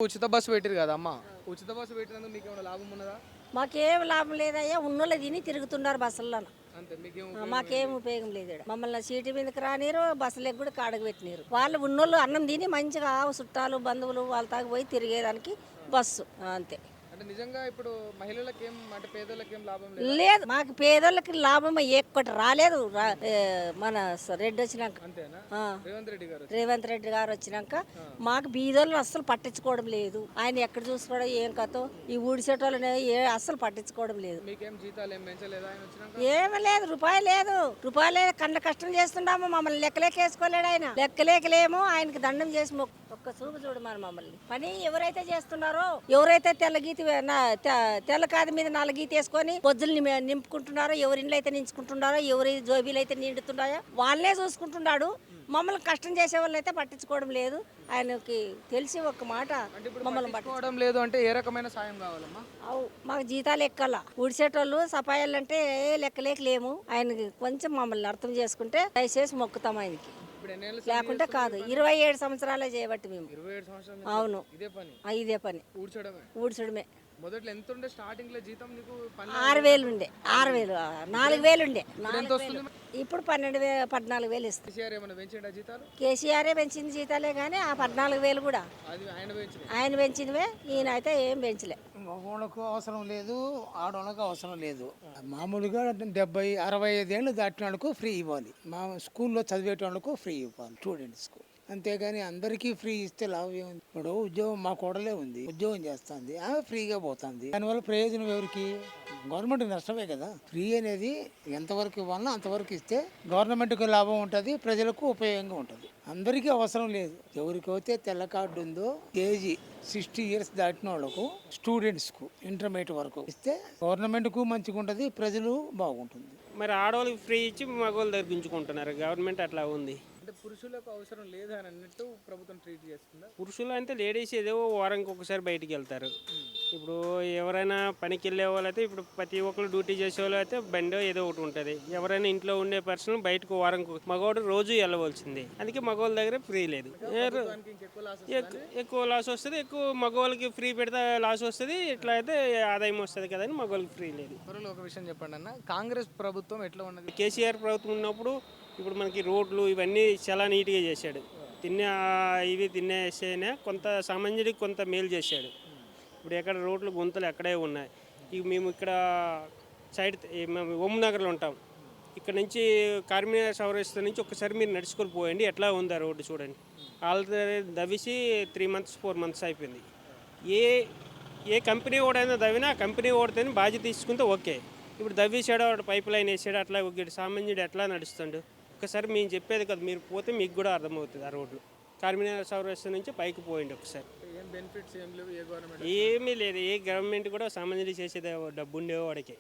ఉచిత బస్సు పెట్టిరు కదా అమ్మ. ఉచిత బస్సు పెట్టినందుకు మీకు ఏమైనా లాభం ఉన్నదా? మాకేం లాభం లేదయ్యా, ఉన్నోళ్ళు తిని తిరుగుతున్నారు బస్సుల్లో. అంతే మీకేం మాకేం ఉపయోగం లేదు ఈడ. మమ్మల్ని సీటు మీదకి రానిరు, బస్సులకు కూడా కాడకు పెట్టినారు. వాళ్ళు ఉన్నోళ్ళు అన్నం తిని మంచిగా చుట్టాలు బంధువులు వాళ్ళ తాగి పోయి తిరిగేదానికి బస్సు అంతే. అంటే నిజంగా ఇప్పుడు మహిళలకు ఏం అంటే పేదలకు ఏం లాభం లేదు లేదు, మాకు పేదోళ్ళకి లాభం ఎక్కువ రాలేదు. మన రెడ్డి వచ్చినాక, అంతేనా? ఆ, రేవంత్ రెడ్డి గారు రేవంత్ రెడ్డి గారు వచ్చినాక మాకు బీదోళ్ళు అస్సలు పట్టించుకోవడం లేదు. ఆయన ఎక్కడ చూసుకోవడం ఏం కథో, ఈ ఊడిసేటోళ్ళని అస్సలు పట్టించుకోవడం లేదు. మీకేం జీతాలు ఏం పెంచలేదా ఆయన వచ్చినాక? ఏమీ లేదు, రూపాయి లేదు. కన్న కష్టం చేస్తున్నాము, మమ్మల్ని లెక్కలేకేసుకోలేడు ఆయన. లెక్కలేకలేము, ఆయనకి దండం చేసి ఒక్క చూపు చూడు మమ్మల్ని. పని ఎవరైతే చేస్తున్నారో, ఎవరైతే తెల్ల కాది మీద నల్ల గీత వేసుకొని పొద్దులు నింపుకుంటున్నారో, ఎవరి ఇండ్లు అయితే నించుకుంటున్నారో, ఎవరి జోబీలు అయితే నిండుతున్నాయో వాళ్ళే చూసుకుంటున్నాడు. మమ్మల్ని కష్టం చేసే వాళ్ళు అయితే పట్టించుకోవడం లేదు. ఆయనకి తెలిసి ఒక్క మాట మమ్మల్ని పట్టించుకోవడం లేదు అంటే ఏ రకమైన సాయం కావాలమ్మా? మాకు జీతాలు ఎక్కాల, ఊడిసేటోళ్ళు సఫాయాలు అంటే లెక్కలేకలేము. ఆయనకి కొంచెం మమ్మల్ని అర్థం చేసుకుంటే దయచేసి మొక్కుతాం ఆయనకి. లేకుంటే కాదు. 27 సంవత్సరాలే చేయబట్టి మేము. 27 సంవత్సరాలు అవును, ఇదే పని ఊడ్చడమే. మొదట్లో ఎంత ఉండే స్టార్టింగ్ లో జీతం నీకు? 6,000 ఉండే, 6,000 4,000 ఉండే. ఇప్పుడు 14,000 ఇస్తుంది. కేసీఆర్ ఏమైనా పెంచిండా జీతాలు? కేసీఆరే పెంచింది జీతాలే, కానీ ఆ 14,000 కూడా ఆయన పెంచినవే. ఈయన అయితే ఏం పెంచలే. మగవాళ్ళకు అవసరం లేదు, ఆడవాళ్ళకు అవసరం లేదు. మామూలుగా 70-65 ఏళ్ళు దాటిన వాళ్ళకు ఫ్రీ ఇవ్వాలి. మా స్కూల్లో చదివేట వాళ్ళకు ఫ్రీ ఇవ్వాలి, స్టూడెంట్స్కు. అంతేగాని అందరికీ ఫ్రీ ఇస్తే లాభం ఏముంది? ఇప్పుడు ఉద్యోగం మా కోడలే ఉంది, ఉద్యోగం చేస్తుంది, ఆమె ఫ్రీగా పోతుంది. దానివల్ల ప్రయోజనం ఎవరికి? గవర్నమెంట్ నష్టమే కదా. ఫ్రీ అనేది ఎంతవరకు ఇవ్వాలనో అంతవరకు ఇస్తే గవర్నమెంట్కి లాభం ఉంటుంది, ప్రజలకు ఉపయోగంగా ఉంటుంది. అందరికీ అవసరం లేదు. ఎవరికైతే తెల్ల కార్డు ఉందో కేజీ 60 ఇయర్స్ దాటిన వాళ్ళకు, స్టూడెంట్స్కు ఇంటర్మీడియట్ వరకు ఇస్తే గవర్నమెంట్కు మంచిగా ఉంటుంది, ప్రజలు బాగుంటుంది. మరి ఆడవాళ్ళకి ఫ్రీ ఇచ్చి మగవాళ్ళు దగ్గరించుకుంటున్నారు. గవర్నమెంట్ అట్లా ఉంది. అంటే పురుషులకు అవసరం లేదు అని అన్నట్టు ప్రభుత్వం ట్రీట్ చేస్తుందా? పురుషులు అంటే లేడీస్ ఏదో వారానికి ఒకసారి బయటికి వెళ్తారు. ఇప్పుడు ఎవరైనా పనికి వెళ్ళే వాళ్ళు అయితే, ఇప్పుడు ప్రతి ఒక్కరు డ్యూటీ చేసే వాళ్ళు అయితే బండి ఏదో ఒకటి ఉంటుంది. ఎవరైనా ఇంట్లో ఉండే పర్సన్ బయటకు వారానికి, మగవాడు రోజు వెళ్ళవలసింది. అందుకే మగవాళ్ళ దగ్గర ఫ్రీ లేదు. ఎక్కువ లాస్ వస్తుంది, ఎక్కువ మగవాళ్ళకి ఫ్రీ పెడితే లాస్ వస్తుంది. ఇట్లా అయితే ఆదాయం వస్తుంది కదా అని మగవాళ్ళకి ఫ్రీ లేదు. ఒక విషయం చెప్పండి అన్న, కాంగ్రెస్ ప్రభుత్వం ఎట్లా ఉన్నది? కేసీఆర్ ప్రభుత్వం ఉన్నప్పుడు ఇప్పుడు మనకి రోడ్లు ఇవన్నీ చాలా నీట్గా చేశాడు. తినేసేనే కొంత సామాన్యుడికి కొంత మేలు చేశాడు. ఇప్పుడు ఎక్కడ రోడ్లు గుంతలు ఎక్కడే ఉన్నాయి. ఇక మేము ఇక్కడ సైడ్ మేము ఓంనగర్లో ఉంటాం. ఇక్కడ నుంచి కార్మిక సౌరస్థ నుంచి ఒకసారి మీరు నడుచుకొని పోయండి, ఎట్లా ఉంది ఆ రోడ్డు చూడండి. ఆల్రెడీ దవ్వేసి 3 months 4 months అయిపోయింది. ఏ కంపెనీ ఓడైనా దవ్వినా ఆ కంపెనీ ఓడితేనే బాధ్యత తీసుకుంటే ఓకే. ఇప్పుడు దవ్వేసాడు, వాడు పైప్ లైన్ వేసాడు, అట్లా ఒక సామాన్యుడు ఎట్లా నడుస్తుండు? ఒకసారి మేము చెప్పేది కదా, మీరు పోతే మీకు కూడా అర్థమవుతుంది. ఆ రోడ్లు కార్మిక సౌరస్థ నుంచి పైకి పోయింది. ఒకసారి ఏమీ లేదు. ఏ గవర్నమెంట్ ఏమీ లేదు. ఏ గవర్నమెంట్ కూడా సామాన్యుడు చేసేది డబ్బు ఉండేవాడికి.